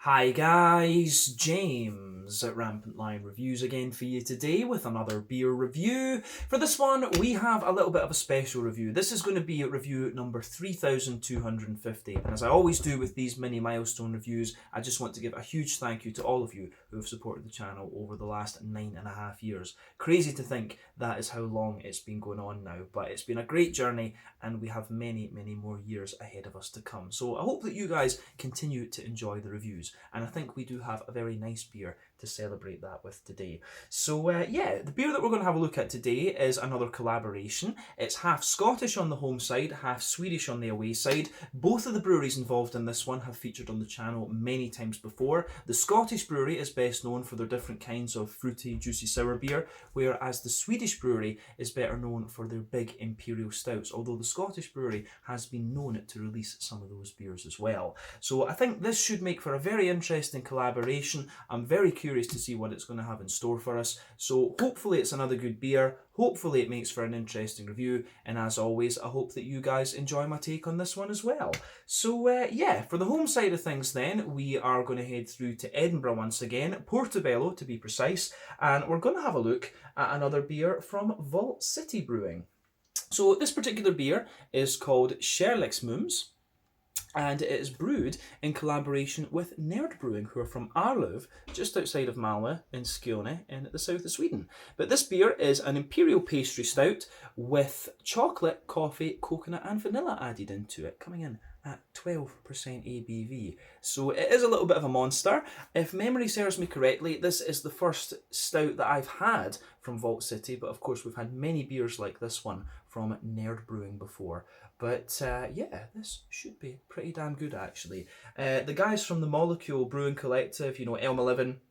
Hi guys, James at Rampant Lion Reviews again for you today with another beer review. For this one, we have a little bit of a special review. This is going to be review number 3250, and as I always do with these mini milestone reviews, I just want to give a huge thank you to all of you who have supported the channel over the last 9.5 years. Crazy to think that is how long it's been going on now, but it's been a great journey and we have many more years ahead of us to come. So I hope that you guys continue to enjoy the reviews. And I think we do have a very nice beer to celebrate that with today. So yeah, the beer that we're going to have a look at today is another collaboration. It's half Scottish on the home side, half Swedish on the away side. Both of the breweries involved in this one have featured on the channel many times before. The Scottish brewery is best known for their different kinds of fruity, juicy sour beer, whereas the Swedish brewery is better known for their big Imperial stouts, although the Scottish brewery has been known to release some of those beers as well. So I think this should make for a very interesting collaboration. I'm very curious to see what it's going to have in store for us. So hopefully it's another good beer. Hopefully it makes for an interesting review. And as always, I hope that you guys enjoy my take on this one as well. So yeah, for the home side of things then, we are going to head through to Edinburgh once again, Portobello to be precise. And we're going to have a look at another beer from Vault City Brewing. So this particular beer is called Kärleksmums, and it is brewed in collaboration with Nerd Brewing, who are from Arlöv, just outside of Malmö in Skåne in the south of Sweden. But this beer is an Imperial pastry stout with chocolate, coffee, coconut and vanilla added into it, coming in at 12% ABV. So it is a little bit of a monster. If memory serves me correctly, this is the first stout that I've had from Vault City, but of course we've had many beers like this one from Nerd Brewing before. But yeah, this should be pretty damn good actually. The guys from the Molecule Brewing Collective, you know, Elm 11,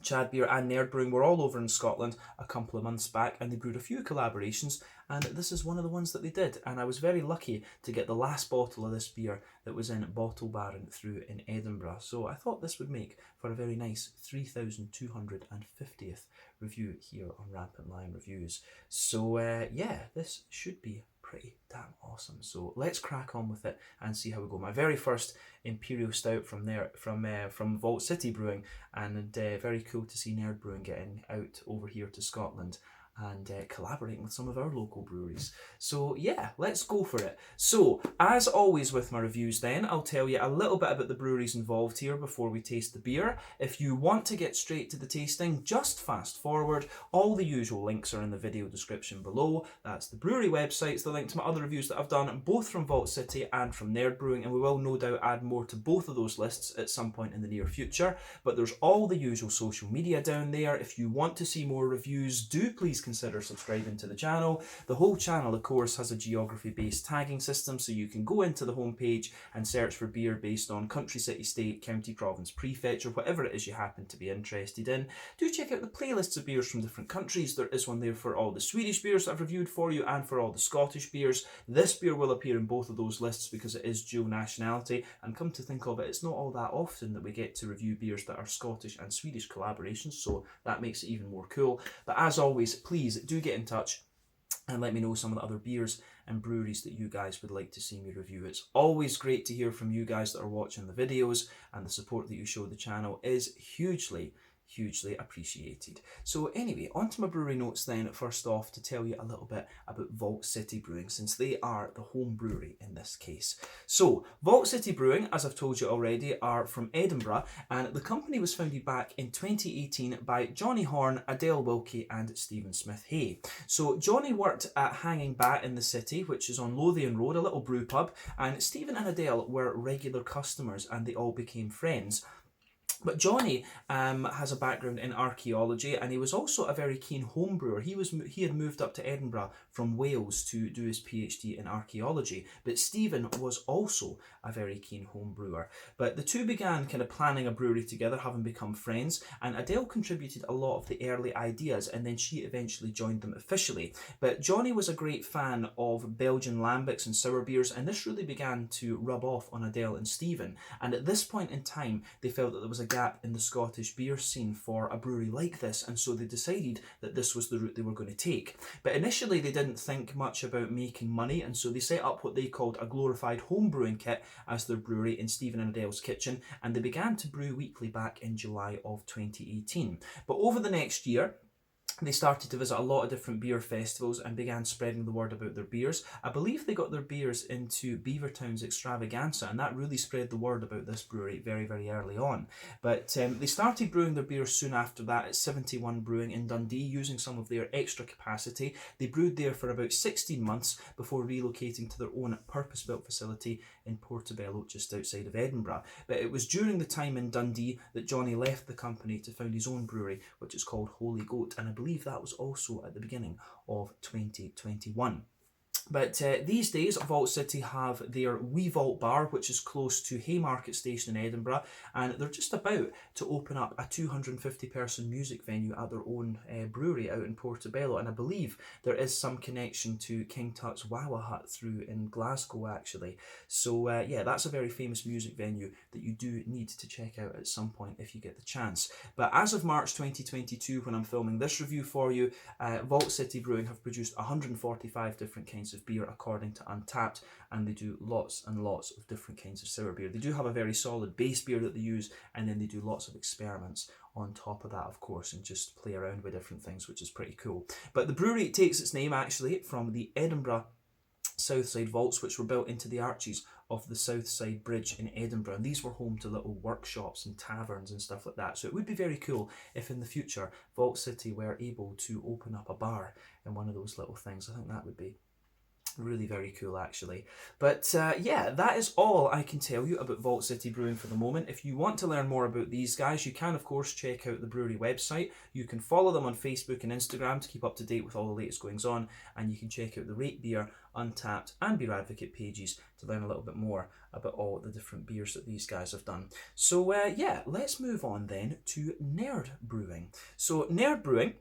Chad Beer and Nerd Brewing were all over in Scotland a couple of months back, and they brewed a few collaborations, and this is one of the ones that they did. And I was very lucky to get the last bottle of this beer that was in Bottle Baron through in Edinburgh. So I thought this would make for a very nice 3250th review here on Rampant Lion Reviews. So yeah, this should be pretty damn awesome. So let's crack on with it and see how we go. My very first Imperial stout from there, from Vault City Brewing, and very cool to see Nerd Brewing getting out over here to Scotland and collaborating with some of our local breweries. So yeah, let's go for it. So as always with my reviews then, I'll tell you a little bit about the breweries involved here before we taste the beer. If you want to get straight to the tasting, just fast forward. All the usual links are in the video description below. That's the brewery websites, the link to my other reviews that I've done, both from Vault City and from Nerd Brewing, and we will no doubt add more to both of those lists at some point in the near future. But there's all the usual social media down there. If you want to see more reviews, do please consider subscribing to the channel. The whole channel, of course, has a geography-based tagging system, so you can go into the homepage and search for beer based on country, city, state, county, province, prefetch, or whatever it is you happen to be interested in. Do check out the playlists of beers from different countries. There is one there for all the Swedish beers that I've reviewed for you and for all the Scottish beers. This beer will appear in both of those lists because it is dual nationality, and come to think of it, it's not all that often that we get to review beers that are Scottish and Swedish collaborations, so that makes it even more cool. But as always, please do get in touch and let me know some of the other beers and breweries that you guys would like to see me review. It's always great to hear from you guys that are watching the videos, and the support that you show the channel is hugely appreciated. So anyway, on to my brewery notes then, first off, to tell you a little bit about Vault City Brewing, since they are the home brewery in this case. So Vault City Brewing, as I've told you already, are from Edinburgh, and the company was founded back in 2018 by Johnny Horn, Adele Wilkie and Stephen Smith Hay. So Johnny worked at Hanging Bat in the city, which is on Lothian Road, a little brew pub, and Stephen and Adele were regular customers and they all became friends. But Johnny has a background in archaeology, and he was also a very keen home brewer. He had moved up to Edinburgh from Wales to do his PhD in archaeology, but Stephen was also a very keen home brewer. But the two began kind of planning a brewery together, having become friends, and Adele contributed a lot of the early ideas, and then she eventually joined them officially. But Johnny was a great fan of Belgian lambics and sour beers, and this really began to rub off on Adele and Stephen. And at this point in time, they felt that there was a gap in the Scottish beer scene for a brewery like this, and so they decided that this was the route they were going to take. But initially they didn't think much about making money, and so they set up what they called a glorified home brewing kit as their brewery in Stephen and Adele's kitchen, and they began to brew weekly back in July of 2018. But over the next year, they started to visit a lot of different beer festivals and began spreading the word about their beers. I believe they got their beers into Beavertown's Extravaganza, and that really spread the word about this brewery very, very early on. But they started brewing their beers soon after that at 71 Brewing in Dundee, using some of their extra capacity. They brewed there for about 16 months before relocating to their own purpose-built facility in Portobello, just outside of Edinburgh. But it was during the time in Dundee that Johnny left the company to found his own brewery, which is called Holy Goat, and I believe that was also at the beginning of 2021. But these days, Vault City have their Wee Vault Bar, which is close to Haymarket Station in Edinburgh, and they're just about to open up a 250-person music venue at their own brewery out in Portobello, and I believe there is some connection to King Tut's Wawa Hut through in Glasgow, actually. So yeah, that's a very famous music venue that you do need to check out at some point if you get the chance. But as of March 2022, when I'm filming this review for you, Vault City Brewing have produced 145 different kinds of beer according to Untappd, and they do lots and lots of different kinds of sour beer. They do have a very solid base beer that they use, and then they do lots of experiments on top of that, of course, and just play around with different things, which is pretty cool. But the brewery takes its name actually from the Edinburgh Southside vaults, which were built into the arches of the Southside Bridge in Edinburgh, and these were home to little workshops and taverns and stuff like that. So it would be very cool if in the future Vault City were able to open up a bar in one of those little things. I think that would be really very cool, actually. But yeah, that is all I can tell you about Vault City Brewing for the moment. If you want to learn more about these guys, you can of course check out the brewery website. You can follow them on Facebook and Instagram to keep up to date with all the latest goings on, and you can check out the Rate Beer, Untappd and Beer Advocate pages to learn a little bit more about all the different beers that these guys have done. So yeah, let's move on then to Nerd Brewing. So Nerd Brewing,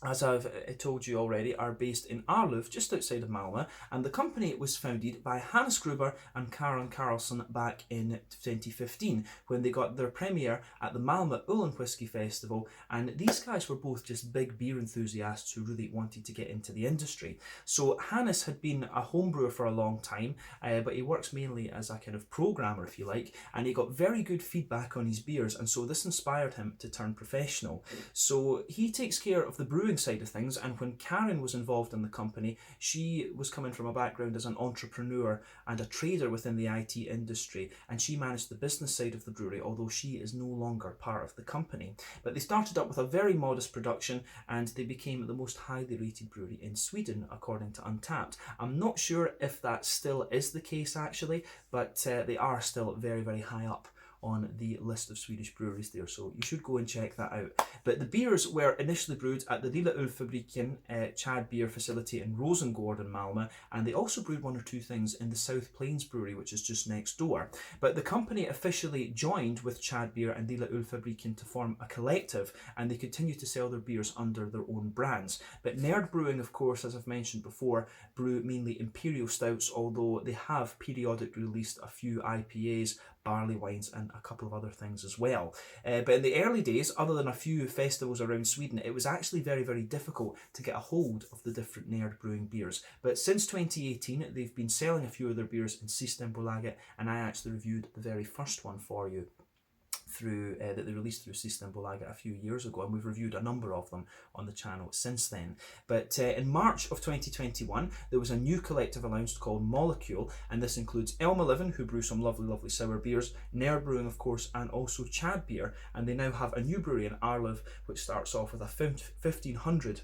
as I've told you already, are based in Arlöv, just outside of Malmö, and the company was founded by Hannes Gruber and Karen Carlson back in 2015 when they got their premiere at the Malmö Ulen Whiskey Festival, and these guys were both just big beer enthusiasts who really wanted to get into the industry. So Hannes had been a home brewer for a long time, but he works mainly as a kind of programmer, if you like, and he got very good feedback on his beers, and so this inspired him to turn professional. So he takes care of the brewing side of things, and when Karen was involved in the company, she was coming from a background as an entrepreneur and a trader within the IT industry, and she managed the business side of the brewery, although she is no longer part of the company. But they started up with a very modest production, and they became the most highly rated brewery in Sweden according to Untappd. I'm not sure if that still is the case actually, but they are still very, very high up on the list of Swedish breweries there, so you should go and check that out. But the beers were initially brewed at the Lilla Ölfabriken Chad beer facility in Rosengård in Malmö, and they also brewed one or two things in the South Plains brewery, which is just next door. But the company officially joined with Chad beer and Lilla Ölfabriken to form a collective, and they continue to sell their beers under their own brands. But Nerd Brewing, of course, as I've mentioned before, brew mainly Imperial stouts, although they have periodically released a few IPAs, barley wines and a couple of other things as well. But in the early days, other than a few festivals around Sweden, it was actually very, very difficult to get a hold of the different Nerd Brewing beers. But since 2018, they've been selling a few of their beers in Systembolaget, and I actually reviewed the very first one for you through that they released through Systembolaget a few years ago, and we've reviewed a number of them on the channel since then. But in March of 2021 there was a new collective announced called Molecule, and this includes Elm 11, who brew some lovely sour beers, Nerd Brewing of course, and also Chad beer, and they now have a new brewery in Arlöv which starts off with a 1500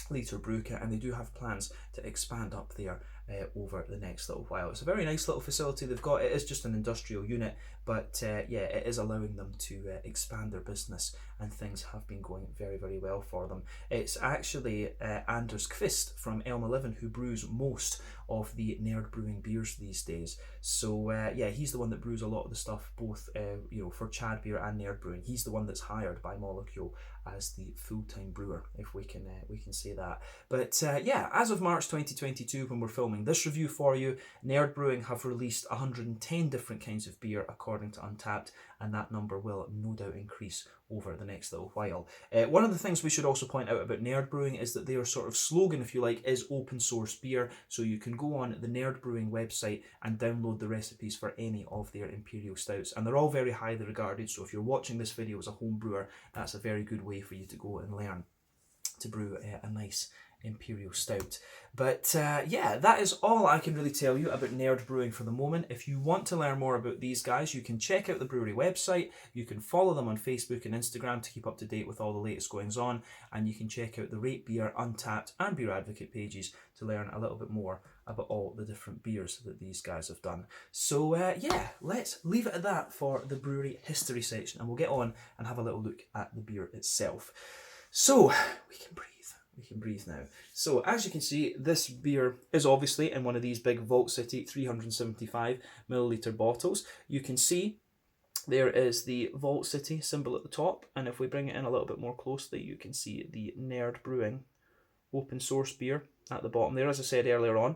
litre brew kit, and they do have plans to expand up there over the next little while. It's a very nice little facility they've got. It is just an industrial unit, but yeah, it is allowing them to expand their business, and things have been going very, very well for them. It's actually Anders Kvist from Elm 11 who brews most of the Nerd Brewing beers these days. So yeah, he's the one that brews a lot of the stuff, both you know, for Chad Beer and Nerd Brewing. He's the one that's hired by Molecule as the full-time brewer, if we can say that. But yeah, as of March 2022, when we're filming this review for you, Nerd Brewing have released 110 different kinds of beer according to Untappd, and that number will no doubt increase over the next little while. One of the things we should also point out about Nerd Brewing is that their sort of slogan, if you like, is open source beer. So you can go on the Nerd Brewing website and download the recipes for any of their Imperial stouts. And they're all very highly regarded. So if you're watching this video as a home brewer, that's a very good way for you to go and learn to brew a nice Imperial stout. But yeah, that is all I can really tell you about Nerd Brewing for the moment. If you want to learn more about these guys, you can check out the brewery website, you can follow them on Facebook and Instagram to keep up to date with all the latest goings on, and you can check out the Rate Beer, Untappd and Beer Advocate pages to learn a little bit more about all the different beers that these guys have done. So yeah, let's leave it at that for the brewery history section, and we'll get on and have a little look at the beer itself. So we can breathe. We can breathe now. So as you can see, this beer is obviously in one of these big Vault City 375 milliliter bottles. You can see there is the Vault City symbol at the top, and if we bring it in a little bit more closely, you can see the Nerd Brewing open source beer at the bottom there. As I said earlier on,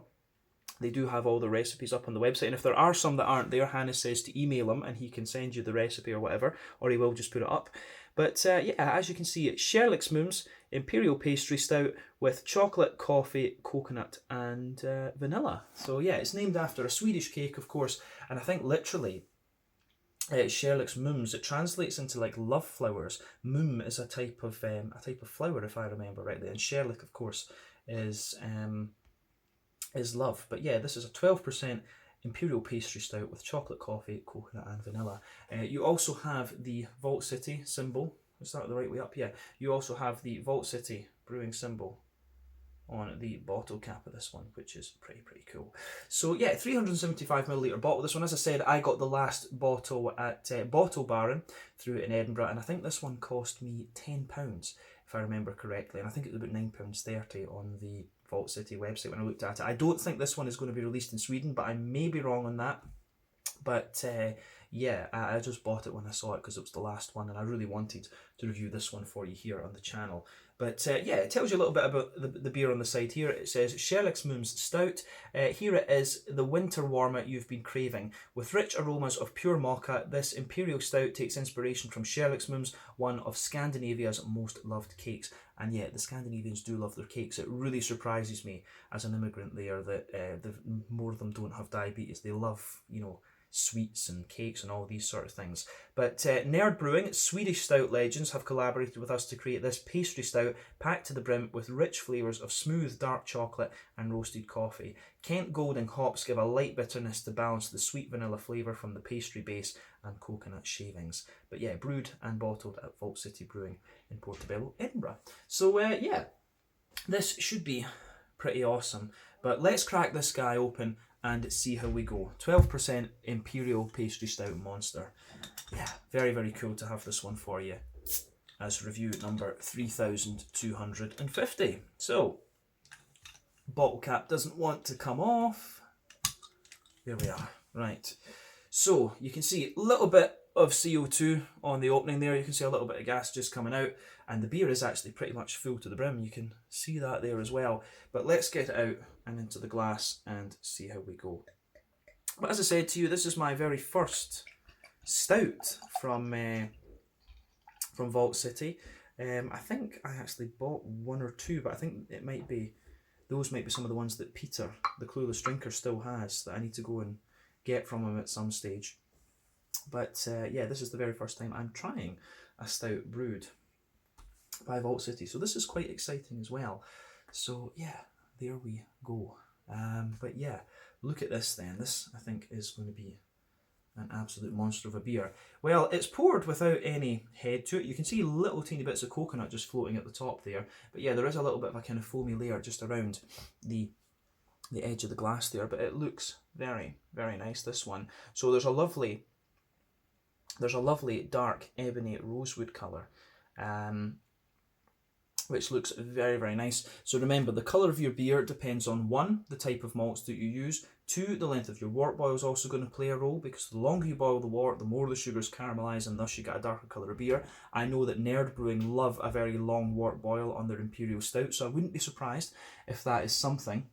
they do have all the recipes up on the website, and if there are some that aren't there, Hannes says to email him and he can send you the recipe or whatever, or he will just put it up. But yeah, as you can see, it's Kärleksmums Imperial Pastry Stout with chocolate, coffee, coconut and vanilla. So yeah, it's named after a Swedish cake, of course, and I think literally Kärleksmums, it translates into like love flowers. Mum is a type of flower, if I remember rightly, and Kärlek, of course, is love. But yeah, this is a 12% Imperial Pastry Stout with chocolate, coffee, coconut and vanilla. You also have the Vault City symbol. Is that the right way up? Yeah. You also have the Vault City brewing symbol on the bottle cap of this one, which is pretty cool. So yeah, 375 milliliter bottle. This one, as I said, I got the last bottle at Bottle Baron through in Edinburgh, and I think this one cost me £10, if I remember correctly, and I think it was about £9.30 on the Vault City website when I looked at it. I don't think this one is going to be released in Sweden, but I may be wrong on that. But yeah, I just bought it when I saw it because it was the last one, and I really wanted to review this one for you here on the channel. But yeah, it tells you a little bit about the beer on the side here. It says Kärleksmums Stout. Here it is, the winter warmer you've been craving. With rich aromas of pure mocha, this Imperial Stout takes inspiration from Kärleksmums, one of Scandinavia's most loved cakes. And yeah, the Scandinavians do love their cakes. It really surprises me as an immigrant there that more of them don't have diabetes. They love, you know, sweets and cakes and all these sort of things. But Nerd Brewing, Swedish stout legends, have collaborated with us to create this pastry stout packed to the brim with rich flavours of smooth dark chocolate and roasted coffee. Kent Golding hops give a light bitterness to balance the sweet vanilla flavour from the pastry base and coconut shavings. But yeah, brewed and bottled at Vault City Brewing in Portobello, Edinburgh. So yeah, this should be pretty awesome. But let's crack this guy open and see how we go. 12% Imperial Pastry Stout Monster. Yeah, very cool to have this one for you as review number 3250. So, bottle cap doesn't want to come off. There we are. Right. So, you can see a little bit of CO2 on the opening there. You can see a little bit of gas just coming out, and the beer is actually pretty much full to the brim. You can see that there as well. But let's get it out and into the glass and see how we go. But as I said to you, this is my very first stout from Vault City. I think I actually bought one or two, but I think it might be, those might be some of the ones that Peter, the Clueless Drinker, still has that I need to go and get from him at some stage. But yeah, this is the very first time I'm trying a stout brewed by Vault City, so this is quite exciting as well. So yeah, there we go. But yeah, look at this then. This, I think, is going to be an absolute monster of a beer. Well, it's poured without any head to it. You can see little teeny bits of coconut just floating at the top there. But yeah, there is a little bit of a kind of foamy layer just around the edge of the glass there. But it looks very nice, this one. So there's a lovely dark ebony rosewood colour. which looks very, very nice. So remember, the colour of your beer depends on 1, the type of malts that you use, 2, the length of your wort boil is also going to play a role, because the longer you boil the wort, the more the sugars caramelise, and thus you get a darker colour of beer. I know that Nerd Brewing love a very long wort boil on their Imperial Stout, so I wouldn't be surprised if that is something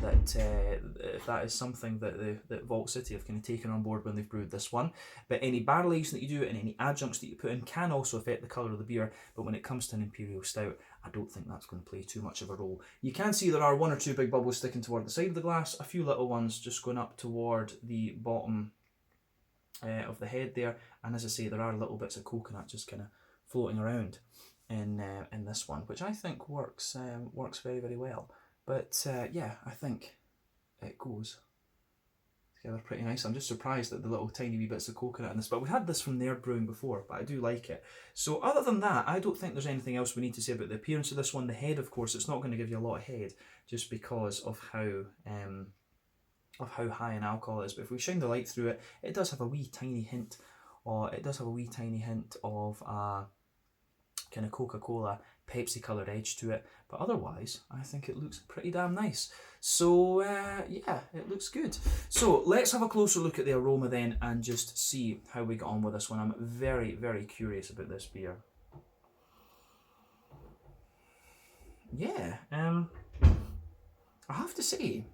that Vault City have kind of taken on board when they've brewed this one. But any barrel aging that you do and any adjuncts that you put in can also affect the colour of the beer, but when it comes to an Imperial Stout, I don't think that's going to play too much of a role. You can see there are 1 or 2 big bubbles sticking toward the side of the glass, a few little ones just going up toward the bottom of the head there, and as I say, there are little bits of coconut just kind of floating around in this one, which I think works very, very well. But yeah, I think it goes together pretty nice. I'm just surprised at the little tiny wee bits of coconut in this, but we've had this from Nerd Brewing before, but I do like it. So other than that, I don't think there's anything else we need to say about the appearance of this one. The head, of course, it's not going to give you a lot of head just because of how high in alcohol it is. But if we shine the light through it, it does have a wee tiny hint, of a kind of Coca-Cola Pepsi coloured edge to it, but otherwise I think it looks pretty damn nice. So yeah, it looks good. So let's have a closer look at the aroma then and just see how we get on with this one. I'm very, very curious about this beer. Yeah, I have to say,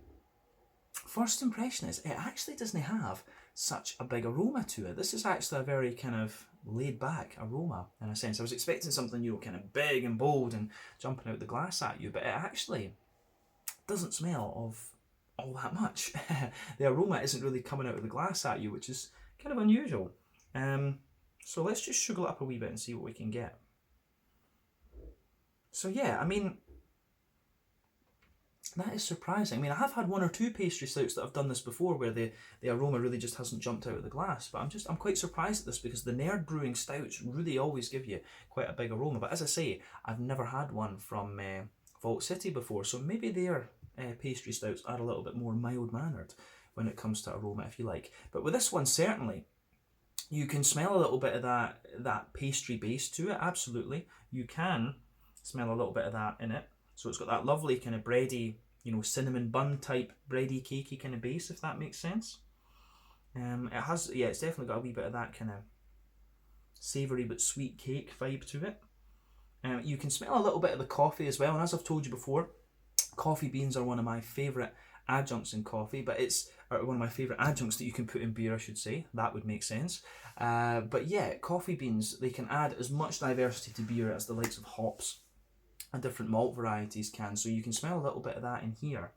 first impression is it actually doesn't have such a big aroma to it. This is actually a very kind of laid back aroma in a sense. I was expecting something, you know, kind of big and bold and jumping out the glass at you, but it actually doesn't smell of all that much. The aroma isn't really coming out of the glass at you, which is kind of unusual. So let's just sugar it up a wee bit and see what we can get. So yeah, I mean, that is surprising. I mean, I have had 1 or 2 pastry stouts that have done this before where the aroma really just hasn't jumped out of the glass, but I'm quite surprised at this because the Nerd Brewing stouts really always give you quite a big aroma. But as I say, I've never had one from Vault City before, so maybe their pastry stouts are a little bit more mild-mannered when it comes to aroma, if you like. But with this one, certainly, you can smell a little bit of that pastry base to it, absolutely. You can smell a little bit of that in it. So it's got that lovely kind of bready, you know, cinnamon bun type bready cakey kind of base, if that makes sense. It has, yeah, it's definitely got a wee bit of that kind of savoury but sweet cake vibe to it. You can smell a little bit of the coffee as well, and as I've told you before, coffee beans are one of my favourite adjuncts in coffee, but it's one of my favourite adjuncts that you can put in beer, I should say. That would make sense. But yeah, coffee beans, they can add as much diversity to beer as the likes of hops and different malt varieties can, so you can smell a little bit of that in here.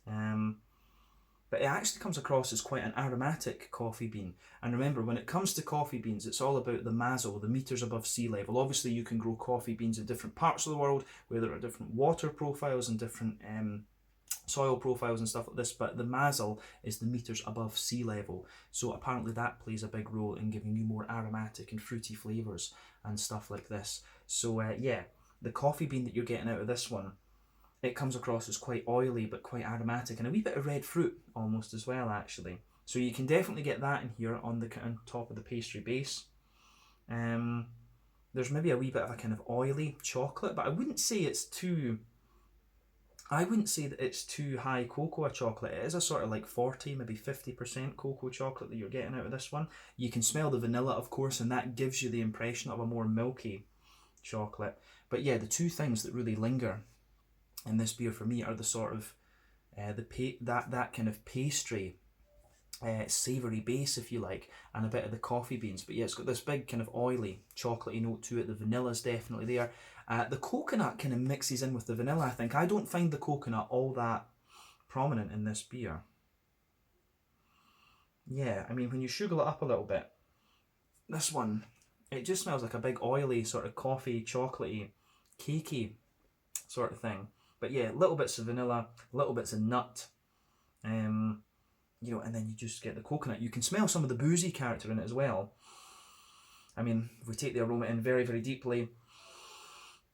But it actually comes across as quite an aromatic coffee bean. And remember, when it comes to coffee beans, it's all about the mazel, the metres above sea level. Obviously, you can grow coffee beans in different parts of the world, where there are different water profiles and different soil profiles and stuff like this, but the mazel is the metres above sea level. So apparently that plays a big role in giving you more aromatic and fruity flavours and stuff like this. So yeah, the coffee bean that you're getting out of this one, it comes across as quite oily but quite aromatic and a wee bit of red fruit almost as well, actually. So you can definitely get that in here on top of the pastry base. There's maybe a wee bit of a kind of oily chocolate, but I wouldn't say that it's too high cocoa chocolate. It is a sort of like 40, maybe 50% cocoa chocolate that you're getting out of this one. You can smell the vanilla, of course, and that gives you the impression of a more milky chocolate. But yeah, the two things that really linger in this beer for me are the sort of that kind of pastry savoury base, if you like, and a bit of the coffee beans. But yeah, it's got this big kind of oily chocolatey note to it. The vanilla's definitely there. The coconut kind of mixes in with the vanilla, I think. I don't find the coconut all that prominent in this beer. Yeah, I mean, when you sugar it up a little bit, this one, it just smells like a big oily sort of coffee, chocolatey, cakey sort of thing. But yeah, little bits of vanilla, little bits of nut, you know, and then you just get the coconut. You can smell some of the boozy character in it as well. I mean, if we take the aroma in very, very deeply,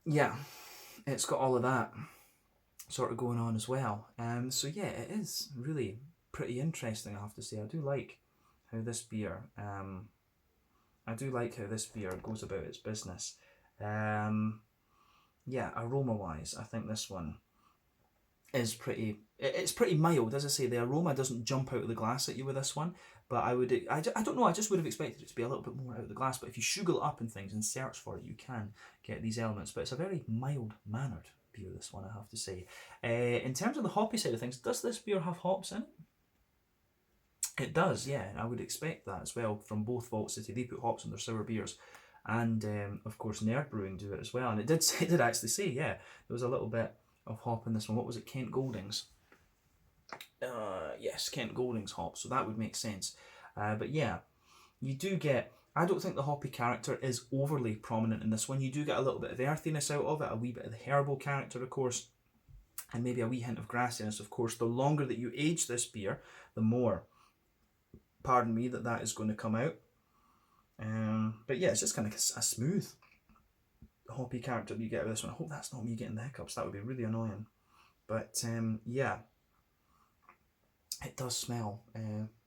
yeah, it's got all of that sort of going on as well. So yeah, it is really pretty interesting, I have to say. I do like how this beer, goes about its business. yeah, aroma-wise, I think this one is pretty, it's pretty mild. As I say, the aroma doesn't jump out of the glass at you with this one, but I don't know, I just would have expected it to be a little bit more out of the glass, but if you sugar it up and things and search for it, you can get these elements, but it's a very mild-mannered beer, this one, I have to say. In terms of the hoppy side of things, does this beer have hops in it? It does, yeah. I would expect that as well from both Vault City. They put hops in their sour beers, and of course Nerd Brewing do it as well. And it did actually say, yeah, there was a little bit of hop in this one. What was it? Kent Goldings. Yes, Kent Goldings hop. So that would make sense. But yeah, you do get. I don't think the hoppy character is overly prominent in this one. You do get a little bit of earthiness out of it, a wee bit of the herbal character, of course, and maybe a wee hint of grassiness. Of course, the longer that you age this beer, the more, pardon me, that is going to come out. But yeah, it's just kind of a smooth hoppy character that you get with this one. I hope that's not me getting the hiccups. That would be really annoying. But yeah, it does smell.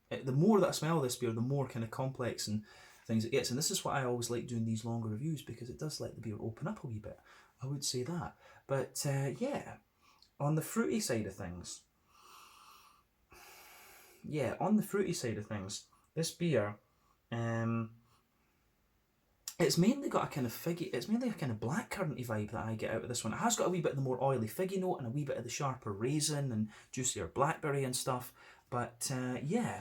The more that I smell this beer, the more kind of complex and things it gets. And this is what I always like doing these longer reviews, because it does let the beer open up a wee bit. I would say that. But yeah, on the fruity side of things, this beer, it's mainly got a kind of figgy, it's mainly a kind of blackcurranty vibe that I get out of this one. It has got a wee bit of the more oily figgy note and a wee bit of the sharper raisin and juicier blackberry and stuff. But yeah,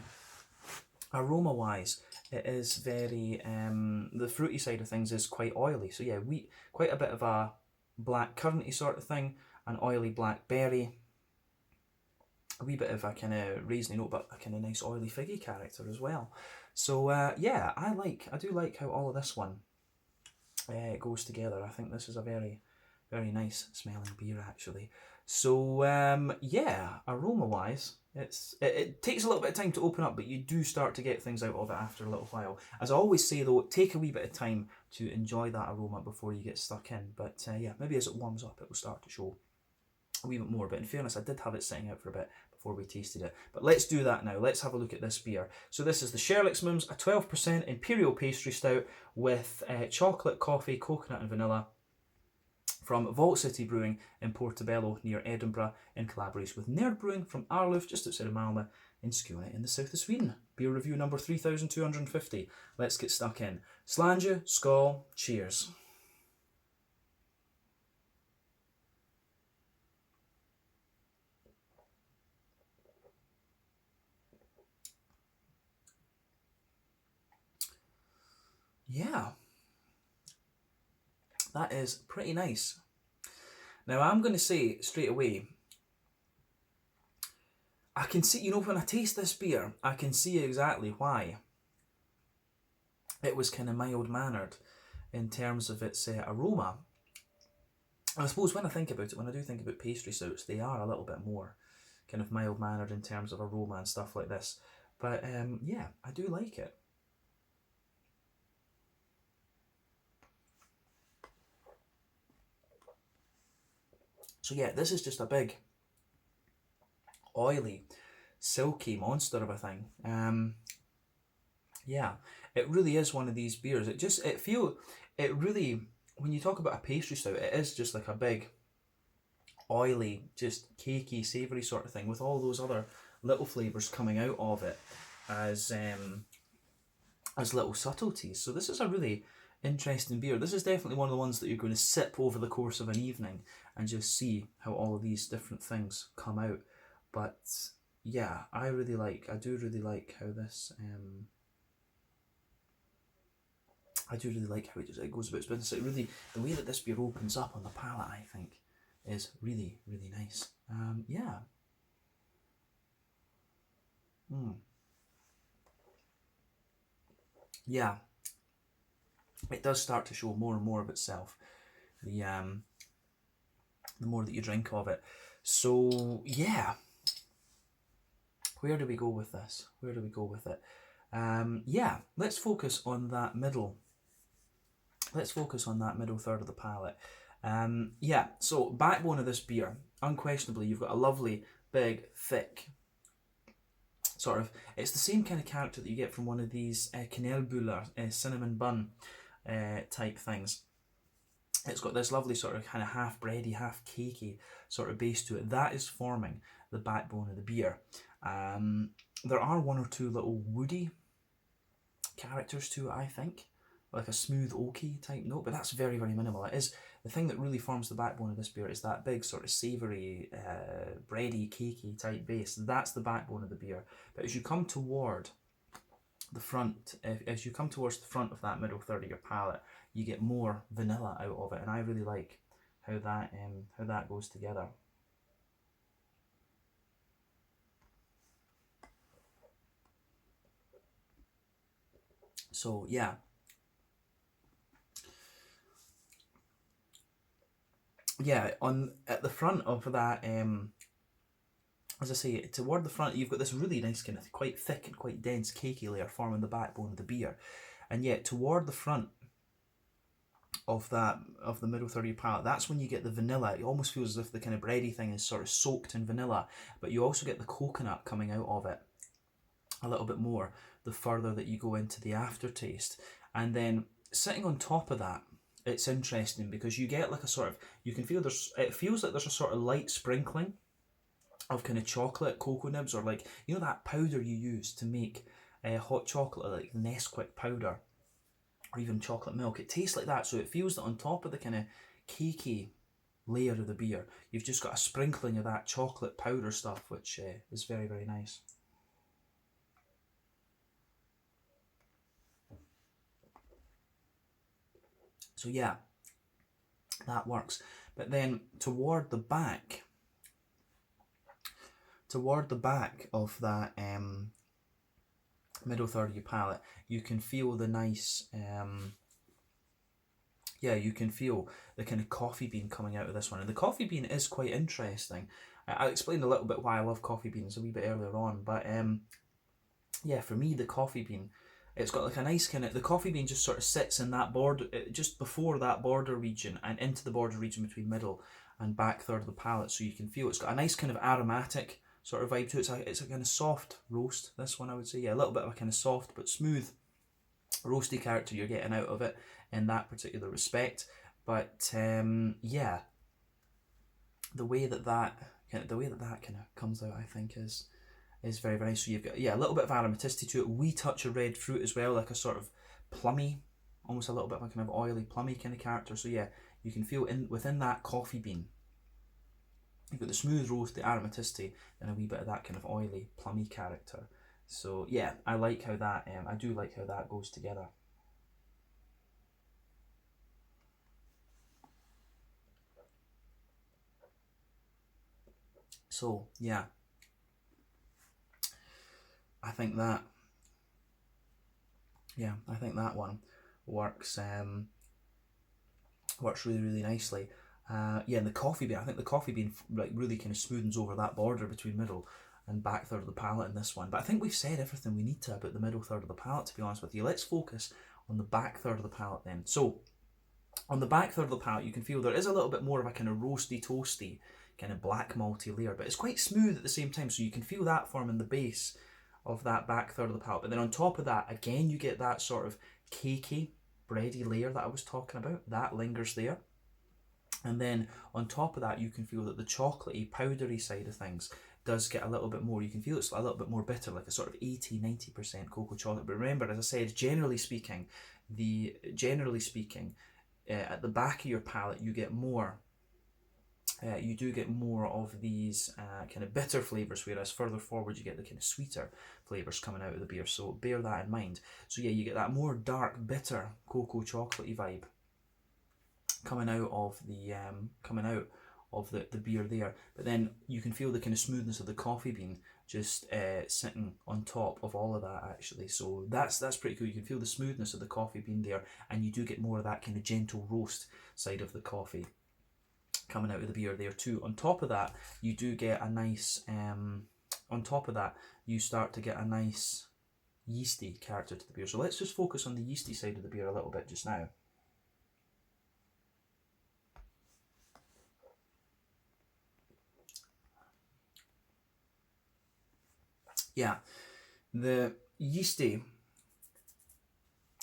aroma-wise, it is very, the fruity side of things is quite oily. So yeah, quite a bit of a blackcurranty sort of thing, an oily blackberry, a wee bit of a kind of raisiny note, but a kind of nice oily figgy character as well. So yeah, I do like how all of this one goes together. I think this is a very, very nice smelling beer actually. So yeah, aroma wise, it takes a little bit of time to open up, but you do start to get things out of it after a little while. As I always say though, take a wee bit of time to enjoy that aroma before you get stuck in. But yeah, maybe as it warms up, it will start to show a wee bit more. But in fairness, I did have it sitting out for a bit before we tasted it. But let's do that now. Let's have a look at this beer. So this is the Kärleksmums, a 12% Imperial Pastry Stout with chocolate, coffee, coconut and vanilla, from Vault City Brewing in Portobello near Edinburgh, in collaboration with Nerd Brewing from Arlöf, just outside of Malmö in Skåne in the south of Sweden. Beer review number 3250. Let's get stuck in. Slange, skål, cheers. Yeah, that is pretty nice. Now I'm going to say straight away, I can see, you know, when I taste this beer, I can see exactly why it was kind of mild-mannered in terms of its aroma. And I suppose when I think about it, when I do think about pastry stouts, they are a little bit more kind of mild-mannered in terms of aroma and stuff like this. But yeah, I do like it. So yeah, this is just a big, oily, silky monster of a thing. Yeah, it really is one of these beers. It really, when you talk about a pastry stout, it is just like a big, oily, just cakey, savoury sort of thing with all those other little flavours coming out of it as little subtleties. So this is a really interesting beer. This is definitely one of the ones that you're going to sip over the course of an evening and just see how all of these different things come out. But yeah, I do really like how this I do really like how it goes about its business. It really, the way that this beer opens up on the palate, I think, is really, really nice. Yeah. Yeah, it does start to show more and more of itself. The more that you drink of it. So yeah, where do we go with this? Where do we go with it? Yeah, let's focus on that middle. Let's focus on that middle third of the palate. Yeah, so backbone of this beer, unquestionably, you've got a lovely, big, thick, sort of, it's the same kind of character that you get from one of these kanelbuller, cinnamon bun type things. it's got this lovely sort of kind of half bready, half cakey sort of base to it. That is forming the backbone of the beer. There are one or two little woody characters to it, I think, like a smooth oaky type note, but that's very, very minimal. It is the thing that really forms the backbone of this beer is that big sort of savoury, bready, cakey type base. That's the backbone of the beer. But as you come toward the front, as you come towards the front of that middle third of your palate, you get more vanilla out of it, and I really like how that goes together. So yeah, at the front of that, as I say, toward the front, you've got this really nice kind of quite thick and quite dense cakey layer forming the backbone of the beer, and yet toward the front of the middle third of your palate, that's when you get the vanilla. It almost feels as if the kind of bready thing is sort of soaked in vanilla, but you also get the coconut coming out of it a little bit more the further that you go into the aftertaste. And then sitting on top of that, it's interesting because you get like a sort of, you can feel it feels like there's a sort of light sprinkling of kind of chocolate, cocoa nibs, or like, you know, that powder you use to make hot chocolate, like Nesquik powder, or even chocolate milk. It tastes like that, so it feels that on top of the kind of cakey layer of the beer, you've just got a sprinkling of that chocolate powder stuff, which is very, very nice. So yeah, that works. But then toward the back of that middle third of your palate, you can feel the nice, you can feel the kind of coffee bean coming out of this one. And the coffee bean is quite interesting. I explained a little bit why I love coffee beans a wee bit earlier on, but yeah, for me, the coffee bean, it's got like a nice kind of, the coffee bean just sort of sits in that border, just before that border region and into the border region between middle and back third of the palate. So you can feel it's got a nice kind of aromatic sort of vibe to it. It's a kind of soft roast, this one I would say. Yeah, a little bit of a kind of soft but smooth roasty character you're getting out of it in that particular respect. But yeah, the way that kind of comes out, I think, is very, very nice. So you've got, a little bit of aromaticity to it, a wee touch of red fruit as well, like a sort of plummy, almost a little bit of a kind of oily, plummy kind of character. So yeah, you can feel within that coffee bean, you've got the smooth roast, the aromaticity, and a wee bit of that kind of oily, plummy character. So yeah, I like how that, I do like how that goes together. So yeah, I think that one works works really, really nicely. And the coffee bean, I think the coffee bean like really kind of smoothens over that border between middle and back third of the palate in this one. But I think we've said everything we need to about the middle third of the palate, to be honest with you. Let's focus on the back third of the palate then. So on the back third of the palate, you can feel there is a little bit more of a kind of roasty, toasty, kind of black malty layer, but it's quite smooth at the same time, so you can feel that forming the base of that back third of the palate. But then on top of that, again, you get that sort of cakey, bready layer that I was talking about. That lingers there. And then on top of that, you can feel that the chocolatey, powdery side of things does get a little bit more. You can feel it's a little bit more bitter, like a sort of 80-90% cocoa chocolate. But remember, as I said, generally speaking, at the back of your palate, you get more. You do get more of these kind of bitter flavours, whereas further forward you get the kind of sweeter flavours coming out of the beer. So bear that in mind. So yeah, you get that more dark, bitter cocoa chocolatey vibe coming out of the beer there. But then you can feel the kind of smoothness of the coffee bean just sitting on top of all of that, actually. So that's pretty cool. You can feel the smoothness of the coffee bean there, and you do get more of that kind of gentle roast side of the coffee coming out of the beer there too. On top of that, you do get a nice you start to get a nice yeasty character to the beer. So let's just focus on the yeasty side of the beer a little bit just now. Yeah, the yeasty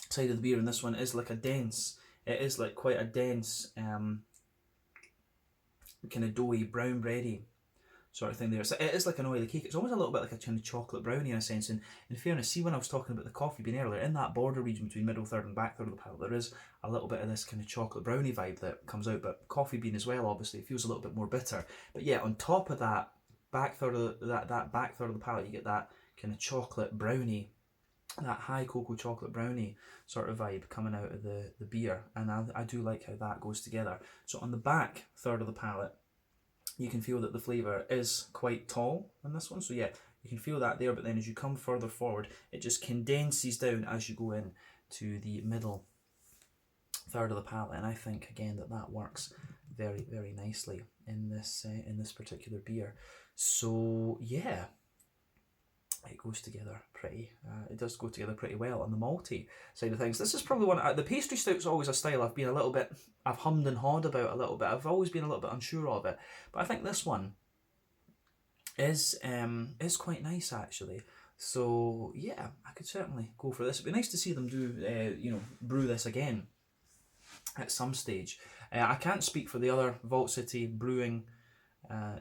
side of the beer in this one is like a dense it is like quite a dense, kind of doughy, brown bready sort of thing there. So it is like an oily cake. It's almost a little bit like a kind of chocolate brownie in a sense. And in fairness, see when I was talking about the coffee bean earlier, in that border region between middle third and back third of the palate, there is a little bit of this kind of chocolate brownie vibe that comes out. But coffee bean as well, obviously, it feels a little bit more bitter. But yeah, on top of that back third of that back third of the palate, you get that kind of chocolate brownie, that high cocoa chocolate brownie sort of vibe coming out of the beer. And I do like how that goes together. So on the back third of the palate, you can feel that the flavour is quite tall in this one. So yeah, you can feel that there, but then as you come further forward, it just condenses down as you go in to the middle third of the palate. And I think, again, that works very, very nicely in this particular beer. So yeah, it goes together pretty, it does go together pretty well on the malty side of things. This is probably one, the pastry stout's always a style I've hummed and hawed about a little bit. I've always been a little bit unsure of it, but I think this one is quite nice actually. So yeah, I could certainly go for this. It'd be nice to see them do, brew this again at some stage. I can't speak for the other Vault City Brewing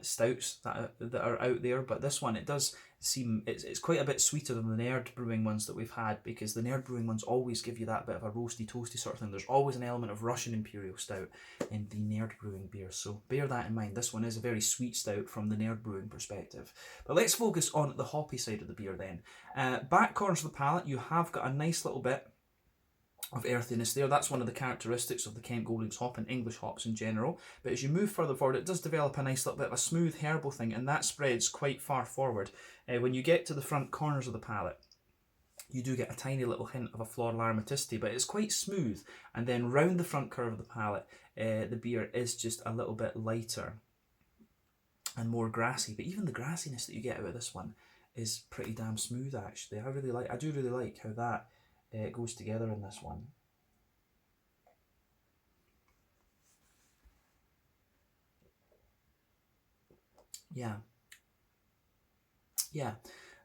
stouts that are out there, but this one, it does seem it's quite a bit sweeter than the Nerd Brewing ones that we've had, because the Nerd Brewing ones always give you that bit of a roasty toasty sort of thing. There's always an element of Russian Imperial stout in the Nerd Brewing beer, so bear that in mind. This one is a very sweet stout from the Nerd Brewing perspective. But let's focus on the hoppy side of the beer then. Back corners of the palate, you have got a nice little bit of earthiness there. That's one of the characteristics of the Kent Goldings hop and English hops in general. But as you move further forward, it does develop a nice little bit of a smooth herbal thing, and that spreads quite far forward. When you get to the front corners of the palate, you do get a tiny little hint of a floral aromaticity, but it's quite smooth. And then round the front curve of the palate, the beer is just a little bit lighter and more grassy. But even the grassiness that you get out of this one is pretty damn smooth actually. I do really like how that it goes together in this one. Yeah.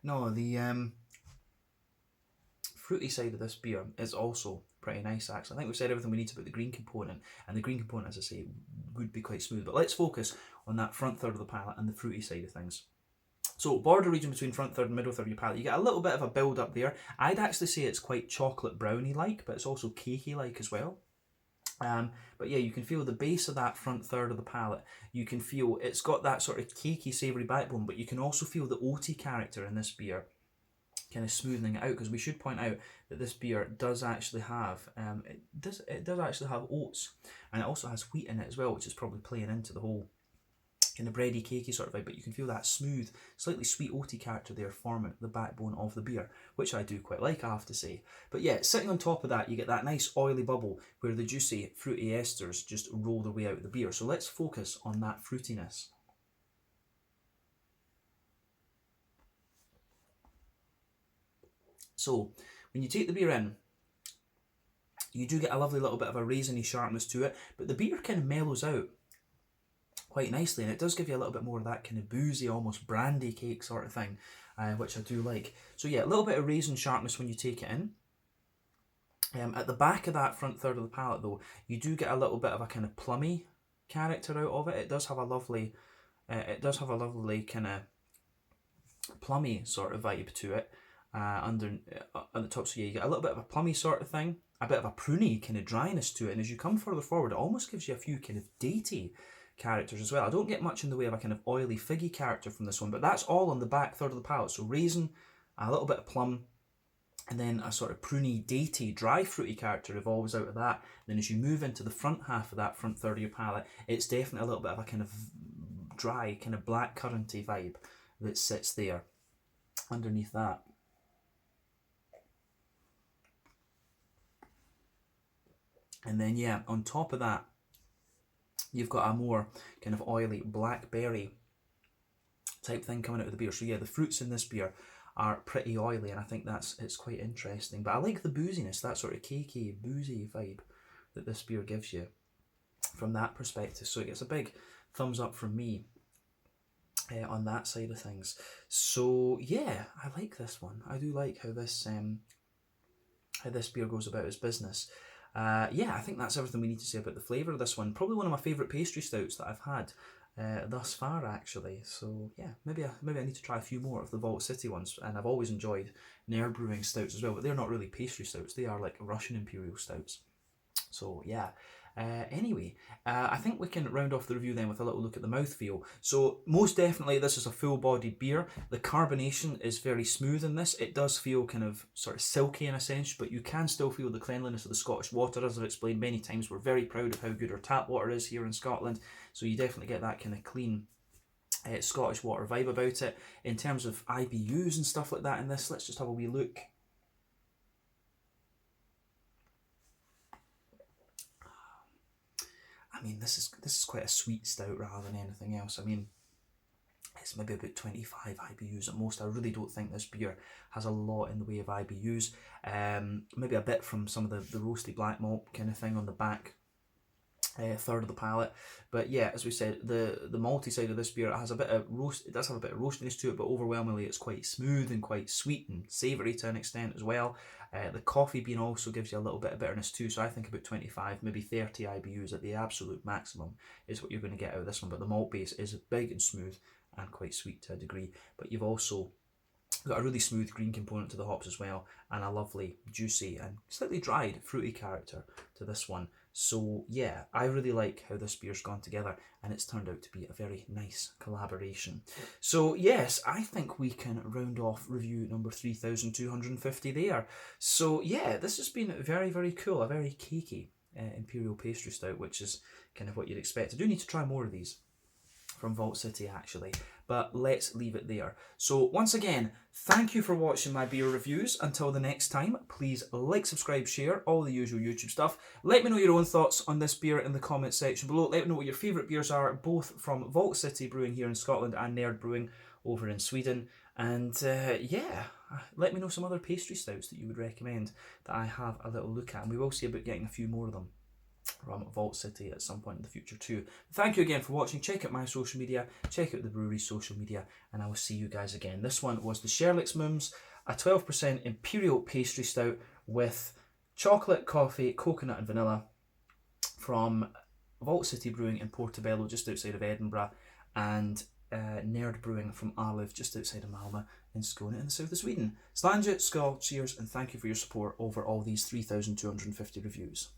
No, the fruity side of this beer is also pretty nice actually. I think we've said everything we need about the green component, and the green component, as I say, would be quite smooth. But let's focus on that front third of the palate and the fruity side of things. So border region between front third and middle third of your palate, you get a little bit of a build up there. I'd actually say it's quite chocolate brownie like, but it's also cakey like as well. But yeah, you can feel the base of that front third of the palate. You can feel it's got that sort of cakey, savoury backbone, but you can also feel the oaty character in this beer kind of smoothing it out, because we should point out that this beer does actually have it does actually have oats, and it also has wheat in it as well, which is probably playing into the whole kind of bready, cakey sort of vibe. But you can feel that smooth, slightly sweet oaty character there forming the backbone of the beer, which I do quite like, I have to say. But yeah, sitting on top of that, you get that nice oily bubble where the juicy fruity esters just roll their way out of the beer. So let's focus on that fruitiness. So when you take the beer in, you do get a lovely little bit of a raisiny sharpness to it, but the beer kind of mellows out quite nicely, and it does give you a little bit more of that kind of boozy, almost brandy cake sort of thing, which I do like. So yeah, a little bit of raisin sharpness when you take it in. At the back of that front third of the palate though, you do get a little bit of a kind of plummy character out of it. It does have a lovely kind of plummy sort of vibe to it on the top. So yeah, you get a little bit of a plummy sort of thing, a bit of a pruny kind of dryness to it, and as you come further forward, it almost gives you a few kind of datey characters as well. I don't get much in the way of a kind of oily figgy character from this one, but that's all on the back third of the palate. So raisin, a little bit of plum, and then a sort of pruny, datey, dry fruity character evolves out of that. And then as you move into the front half of that front third of your palate, it's definitely a little bit of a kind of dry, kind of black curranty vibe that sits there underneath that. And then yeah, on top of that, you've got a more kind of oily blackberry type thing coming out of the beer. So yeah, the fruits in this beer are pretty oily, and I think it's quite interesting. But I like the booziness, that sort of cakey, boozy vibe that this beer gives you from that perspective. So it gets a big thumbs up from me on that side of things. So yeah, I like this one. I do like how this beer goes about its business. Yeah, I think that's everything we need to say about the flavour of this one. Probably one of my favourite pastry stouts that I've had thus far, actually. So yeah, maybe I need to try a few more of the Vault City ones. And I've always enjoyed Nair Brewing stouts as well, but they're not really pastry stouts. They are like Russian Imperial stouts. So yeah. Anyway, I think we can round off the review then with a little look at the mouthfeel. So most definitely this is a full-bodied beer. The carbonation is very smooth in this. It does feel kind of sort of silky in a sense, but you can still feel the cleanliness of the Scottish water. As I've explained many times, we're very proud of how good our tap water is here in Scotland. So you definitely get that kind of clean Scottish water vibe about it. In terms of IBUs and stuff like that in this, let's just have a wee look. I mean, this is quite a sweet stout rather than anything else. I mean, it's maybe about 25 IBUs at most. I really don't think this beer has a lot in the way of IBUs. Maybe a bit from some of the roasty black malt kind of thing on the back third of the palate. But yeah, as we said, the malty side of this beer, it has a bit of roast. It does have a bit of roastiness to it, but overwhelmingly it's quite smooth and quite sweet and savoury to an extent as well. The coffee bean also gives you a little bit of bitterness too, so I think about 25, maybe 30 IBUs at the absolute maximum is what you're going to get out of this one. But the malt base is big and smooth and quite sweet to a degree. But you've also got a really smooth green component to the hops as well, and a lovely juicy and slightly dried fruity character to this one. So yeah, I really like how this beer's gone together, and it's turned out to be a very nice collaboration. So yes, I think we can round off review number 3250 there. So yeah, this has been very, very cool, a very cakey Imperial pastry stout, which is kind of what you'd expect. I do need to try more of these from Vault City actually, but let's leave it there. So once again, thank you for watching my beer reviews. Until the next time, please like, subscribe, share, all the usual YouTube stuff. Let me know your own thoughts on this beer in the comments section below. Let me know what your favourite beers are, both from Vault City Brewing here in Scotland and Nerd Brewing over in Sweden. And yeah, let me know some other pastry stouts that you would recommend that I have a little look at, and we will see about getting a few more of them from Vault City at some point in the future too. Thank you again for watching. Check out my social media, check out the brewery's social media, and I will see you guys again. This one was the Kärleksmums, a 12% Imperial pastry stout with chocolate, coffee, coconut and vanilla from Vault City Brewing in Portobello, just outside of Edinburgh, and Nerd Brewing from Arliv, just outside of Malmö in Skåne in the south of Sweden. Slanje, skål, cheers, and thank you for your support over all these 3250 reviews.